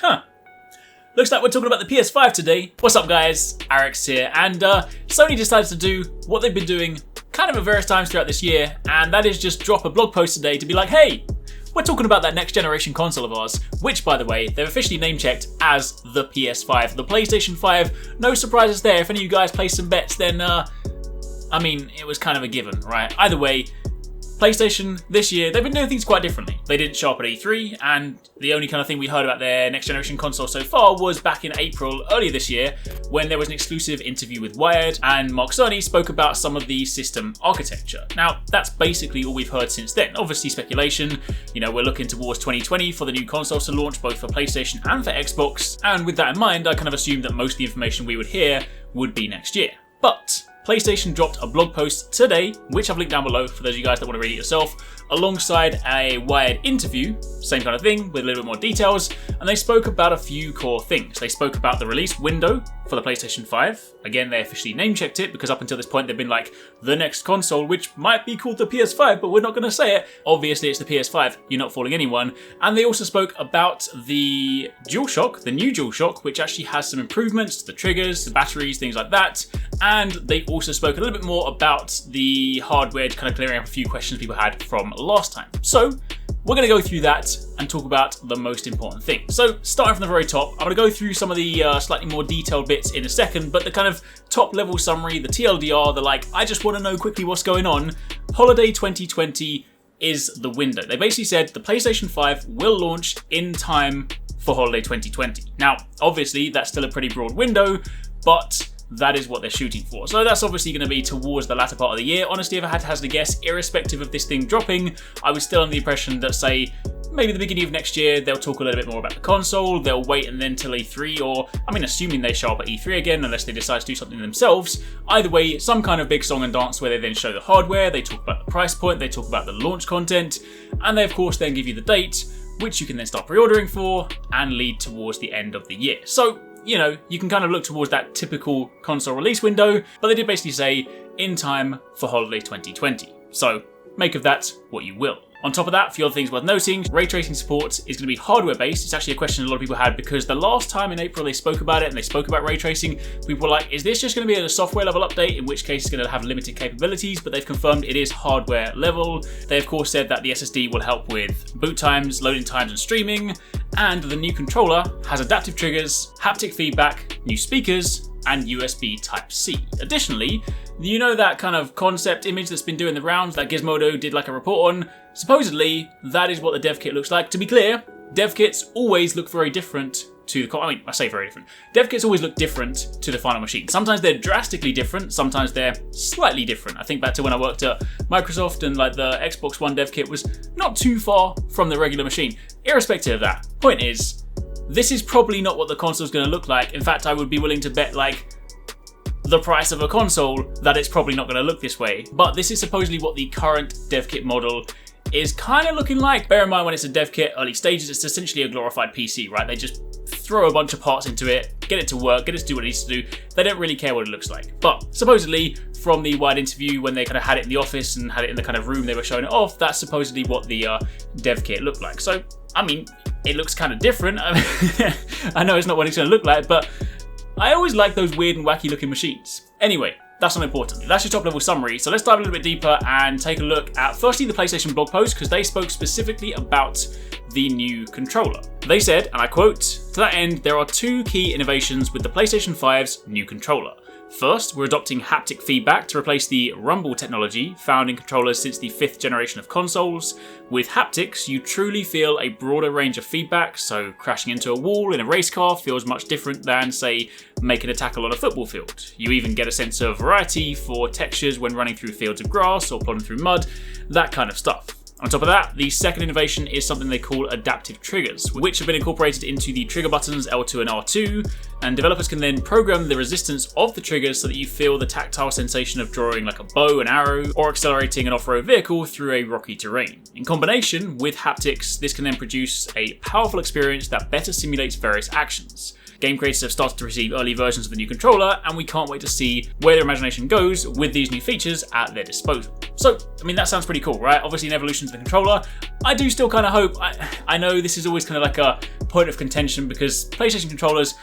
Looks like we're talking about the PS5 today. What's up guys, Arekkz here, and Sony decided to do what they've been doing kind of at various times throughout this year, and that is just drop a blog post today to be like, hey, we're talking about that next generation console of ours, which by the way, they've officially name checked as the PS5. The PlayStation 5, no surprises there. If any of you guys placed some bets, then I mean, it was kind of a given, right? Either way, PlayStation this year, they've been doing things quite differently. They didn't show up at E3, and the only kind of thing we heard about their next generation console so far was back in April earlier this year when there was an exclusive interview with Wired and Mark Cerny spoke about some of the system architecture. Now, that's basically all we've heard since then. Obviously speculation, you know, we're looking towards 2020 for the new consoles to launch both for PlayStation and for Xbox, and with that in mind, I kind of assumed that most of the information we would hear would be next year. But PlayStation dropped a blog post today, which I've linked down below for those of you guys that want to read it yourself, alongside a Wired interview, same kind of thing, with a little bit more details, and they spoke about a few core things. They spoke about the release window for the PlayStation 5. Again, they officially name-checked it, because up until this point they've been like, the next console, which might be called the PS5, but we're not going to say it. Obviously, it's the PS5, you're not fooling anyone. And they also spoke about the Dualshock, the new Dualshock, which actually has some improvements to the triggers, the batteries, things like that. And they also spoke a little bit more about the hardware, kind of clearing up a few questions people had from last time. So we're going to go through that and talk about the most important thing. So starting from the very top, I'm going to go through some of the slightly more detailed bits in a second, but the kind of top level summary, the TLDR, the like, I just want to know quickly what's going on. Holiday 2020 is the window. They basically said the PlayStation 5 will launch in time for Holiday 2020. Now, obviously that's still a pretty broad window, but that is what they're shooting for. So that's obviously going to be towards the latter part of the year. Honestly, if I had to hazard a guess, irrespective of this thing dropping, I was still under the impression that, say, maybe the beginning of next year, they'll talk a little bit more about the console, they'll wait and then till E3, or, I mean, assuming they show up at E3 again, unless they decide to do something themselves. Either way, some kind of big song and dance where they then show the hardware, they talk about the price point, they talk about the launch content, and they, of course, then give you the date, which you can then start pre-ordering for, and lead towards the end of the year. So, you know, you can kind of look towards that typical console release window, but they did basically say in time for Holiday 2020. So make of that what you will. On top of that, a few other things worth noting, ray tracing support is going to be hardware based. It's actually a question a lot of people had because the last time in April they spoke about it and they spoke about ray tracing, people were like, is this just going to be a software level update, in which case it's going to have limited capabilities, but they've confirmed it is hardware level. They of course said that the SSD will help with boot times, loading times and streaming, and the new controller has adaptive triggers, haptic feedback, new speakers, and USB Type-C. Additionally, you know that kind of concept image that's been doing the rounds that Gizmodo did like a report on? Supposedly, that is what the dev kit looks like. To be clear, dev kits always look very different to the, I mean, I say very different. Dev kits always look different to the final machine. Sometimes they're drastically different, sometimes they're slightly different. I think back to when I worked at Microsoft and like the Xbox One dev kit was not too far from the regular machine. Irrespective of that, point is, this is probably not what the console is going to look like. In fact, I would be willing to bet like the price of a console that it's probably not going to look this way. But this is supposedly what the current dev kit model is kind of looking like. Bear in mind, when it's a dev kit, early stages, it's essentially a glorified PC, right? They just throw a bunch of parts into it, get it to work, get it to do what it needs to do. They don't really care what it looks like. But supposedly, from the Wired interview, when they kind of had it in the office and had it in the kind of room they were showing it off, that's supposedly what the dev kit looked like. So, I mean, it looks kind of different. I know it's not what it's going to look like, but I always like those weird and wacky looking machines. Anyway, that's not important. That's your top level summary. So let's dive a little bit deeper and take a look at firstly the PlayStation blog post, because they spoke specifically about the new controller. They said, and I quote, "To that end, there are two key innovations with the PlayStation 5's new controller. First, we're adopting haptic feedback to replace the rumble technology found in controllers since the 5th generation of consoles. With haptics, you truly feel a broader range of feedback, so crashing into a wall in a race car feels much different than, say, making a tackle on a football field. You even get a sense of variety for textures when running through fields of grass or plodding through mud, that kind of stuff." On top of that, the second innovation is something they call adaptive triggers, which have been incorporated into the trigger buttons L2 and R2, and developers can then program the resistance of the triggers so that you feel the tactile sensation of drawing like a bow and arrow or accelerating an off-road vehicle through a rocky terrain. In combination with haptics, this can then produce a powerful experience that better simulates various actions. Game creators have started to receive early versions of the new controller, and we can't wait to see where their imagination goes with these new features at their disposal. So, I mean, that sounds pretty cool, right? Obviously an evolution to the controller. I do still kind of hope, I know this is always kind of like a point of contention because PlayStation controllers,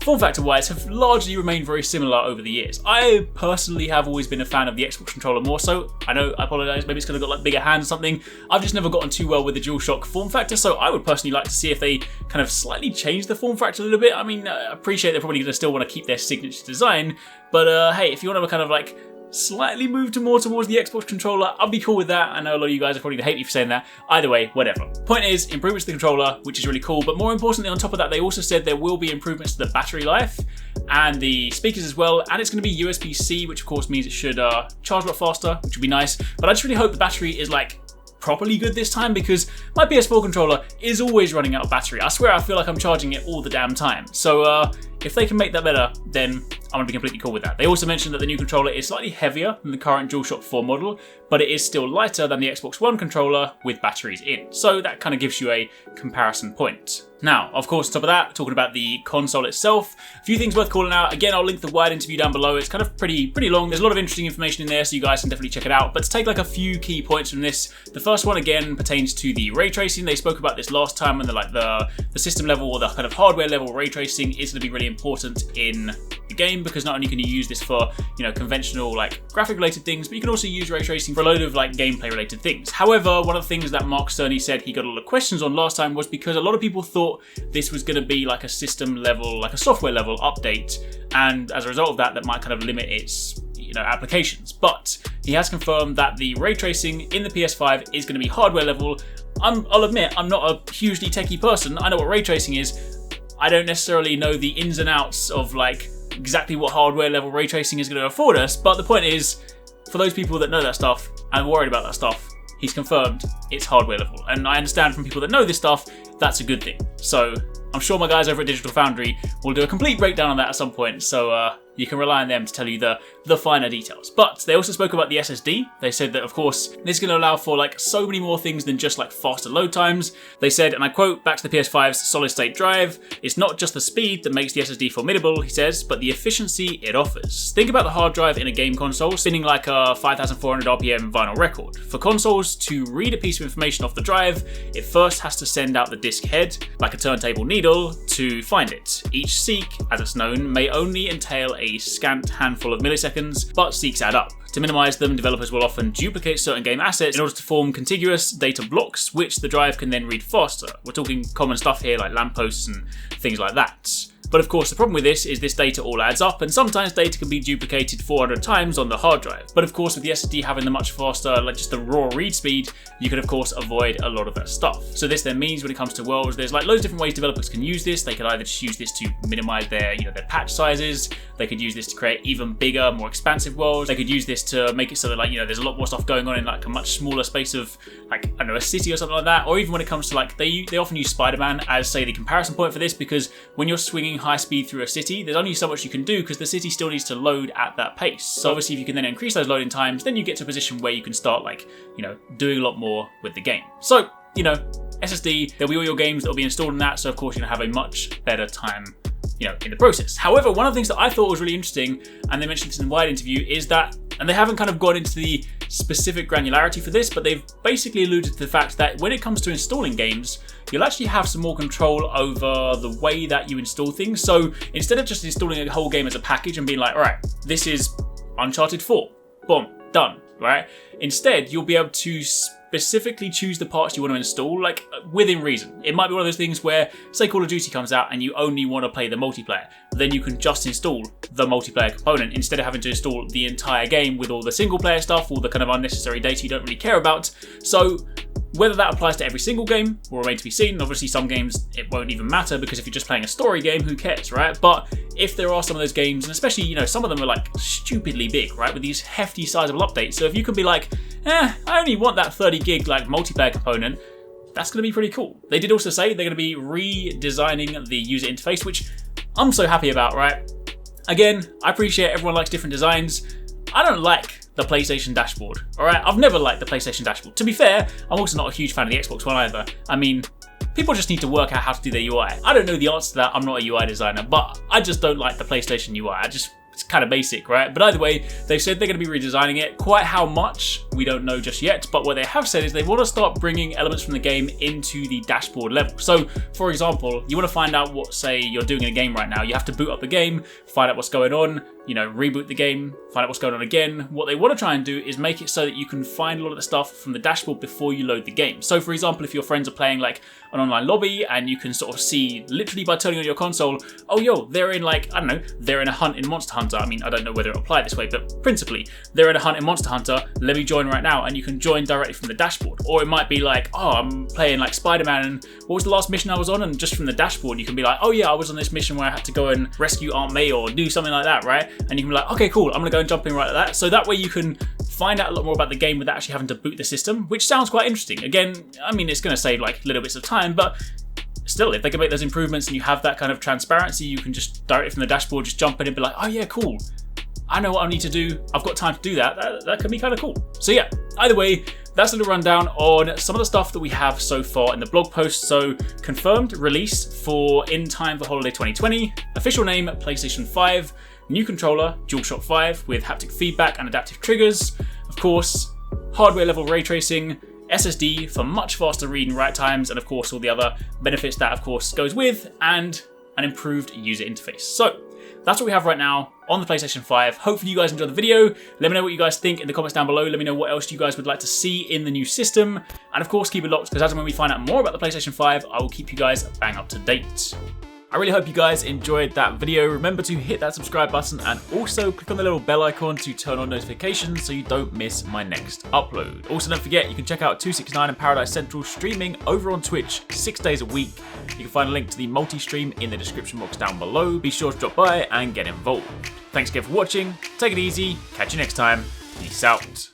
form factor wise, have largely remained very similar over the years. I personally have always been a fan of the Xbox controller more so. I know, I apologise, maybe it's kind of got like bigger hands or something. I've just never gotten too well with the Dualshock form factor, so I would personally like to see if they kind of slightly change the form factor a little bit. I mean, I appreciate they're probably going to still want to keep their signature design, but hey, if you want to kind of like slightly move more towards the Xbox controller, I'll be cool with that. I know a lot of you guys are probably going to hate me for saying that. Either way, whatever. Point is, improvements to the controller, which is really cool, but more importantly on top of that, they also said there will be improvements to the battery life and the speakers as well, and it's going to be USB-C, which of course means it should charge a lot faster, which would be nice, but I just really hope the battery is like properly good this time because my PS4 controller is always running out of battery. I swear I feel like I'm charging it all the damn time. So if they can make that better, then I'm going to be completely cool with that. They also mentioned that the new controller is slightly heavier than the current DualShock 4 model, but it is still lighter than the Xbox One controller with batteries in. So that kind of gives you a comparison point. Now, of course, on top of that, talking about the console itself, a few things worth calling out. Again, I'll link the wide interview down below. It's kind of pretty long. There's a lot of interesting information in there, so you guys can definitely check it out. But to take like a few key points from this, the first one again pertains to the ray tracing. They spoke about this last time, and the system level or the kind of hardware level ray tracing is going to be really important in the game because not only can you use this for conventional like graphic related things, but you can also use ray tracing for a load of like gameplay related things. However, one of the things that Mark Cerny said he got a lot of questions on last time was because a lot of people thought this was going to be like a system level, like a software level update, and as a result of that, that might kind of limit its applications. But he has confirmed that the ray tracing in the PS5 is going to be hardware level. I'll admit, I'm not a hugely techie person. I know what ray tracing is. I don't necessarily know the ins and outs of like exactly what hardware level ray tracing is going to afford us, but the point is, for those people that know that stuff and worried about that stuff, he's confirmed it's hardware level. And I understand from people that know this stuff, that's a good thing. So I'm sure my guys over at Digital Foundry will do a complete breakdown on that at some point, so you can rely on them to tell you the finer details. But they also spoke about the SSD. They said that, of course, this is going to allow for like so many more things than just like faster load times. They said, and I quote, back to the PS5's solid state drive, it's not just the speed that makes the SSD formidable, he says, but the efficiency it offers. Think about the hard drive in a game console spinning like a 5,400 RPM vinyl record. For consoles to read a piece of information off the drive, it first has to send out the disk head, like a turntable needle, to find it. Each seek, as it's known, may only entail a scant handful of milliseconds, but seeks add up. To minimize them, developers will often duplicate certain game assets in order to form contiguous data blocks, which the drive can then read faster. We're talking common stuff here like lampposts and things like that. But of course, the problem with this is this data all adds up, and sometimes data can be duplicated 400 times on the hard drive. But of course, with the SSD having the much faster, like just the raw read speed, you can of course avoid a lot of that stuff. So this then means when it comes to worlds, there's like loads of different ways developers can use this. They could either just use this to minimize their, their patch sizes. They could use this to create even bigger, more expansive worlds. They could use this to make it so that like, there's a lot more stuff going on in like a much smaller space of like, I don't know, a city or something like that. Or even when it comes to like, they often use Spider-Man as say the comparison point for this, because when you're swinging high speed through a city, there's only so much you can do because the city still needs to load at that pace. So obviously if you can then increase those loading times, then you get to a position where you can start like, doing a lot more with the game. So, SSD, there'll be all your games that'll be installed in that, so of course you're gonna have a much better time in the process. However, one of the things that I thought was really interesting, and they mentioned this in the wide interview, is that, and they haven't kind of gone into the specific granularity for this, but they've basically alluded to the fact that when it comes to installing games, you'll actually have some more control over the way that you install things. So instead of just installing a whole game as a package and being like, all right, this is Uncharted 4, boom, done, right? Instead, you'll be able to specifically choose the parts you want to install, like within reason. It might be one of those things where, say Call of Duty comes out and you only want to play the multiplayer, then you can just install the multiplayer component instead of having to install the entire game with all the single player stuff, all the kind of unnecessary data you don't really care about. So whether that applies to every single game will remain to be seen. Obviously some games it won't even matter because if you're just playing a story game, who cares, right? But if there are some of those games, and especially, some of them are like stupidly big, right? With these hefty sizable updates. So if you can be like, I only want that 30 gig like multiplayer component, that's going to be pretty cool. They did also say they're going to be redesigning the user interface, which I'm so happy about, right? Again, I appreciate everyone likes different designs. I don't like the PlayStation dashboard, alright? I've never liked the PlayStation dashboard. To be fair, I'm also not a huge fan of the Xbox One either. I mean, people just need to work out how to do their UI. I don't know the answer to that, I'm not a UI designer, but I just don't like the PlayStation UI. It's kind of basic, right? But either way, they've said they're going to be redesigning it. Quite how much, we don't know just yet, but what they have said is they want to start bringing elements from the game into the dashboard level. So, for example, you want to find out what, say, you're doing in a game right now. You have to boot up the game, find out what's going on, you know, reboot the game, find out what's going on again. What they want to try and do is make it so that you can find a lot of the stuff from the dashboard before you load the game. So, for example, if your friends are playing like an online lobby and you can sort of see literally by turning on your console, oh yo, they're in like, I don't know, they're in a hunt in Monster Hunter. I mean, I don't know whether it'll apply this way, but principally, they're in a hunt in Monster Hunter, let me join right now, and you can join directly from the dashboard. Or it might be like, oh, I'm playing like Spider-Man, and what was the last mission I was on? And just from the dashboard, you can be like, oh yeah, I was on this mission where I had to go and rescue Aunt May or do something like that, right? And you can be like, okay, cool, I'm gonna go and jump in right at that. So that way you can find out a lot more about the game without actually having to boot the system, which sounds quite interesting. Again, I mean, it's gonna save like little bits of time, but still, if they can make those improvements and you have that kind of transparency, you can just directly from the dashboard just jump in and be like, oh yeah, cool. I know what I need to do. I've got time to do that. That can be kind of cool. So yeah, either way, that's a little rundown on some of the stuff that we have so far in the blog post. So confirmed release for in time for holiday 2020, official name PlayStation 5, new controller Dualshock 5 with haptic feedback and adaptive triggers. Of course, hardware level ray tracing, SSD for much faster read and write times, and of course all the other benefits that of course goes with, and an improved user interface. So that's what we have right now on the PlayStation 5. Hopefully you guys enjoyed the video. Let me know what you guys think in the comments down below. Let me know what else you guys would like to see in the new system. And of course keep it locked, because as and when we find out more about the PlayStation 5, I will keep you guys bang up to date. I really hope you guys enjoyed that video. Remember to hit that subscribe button and also click on the little bell icon to turn on notifications so you don't miss my next upload. Also, don't forget, you can check out 269 and Paradise Central streaming over on Twitch 6 days a week. You can find a link to the multi-stream in the description box down below. Be sure to drop by and get involved. Thanks again for watching. Take it easy. Catch you next time. Peace out.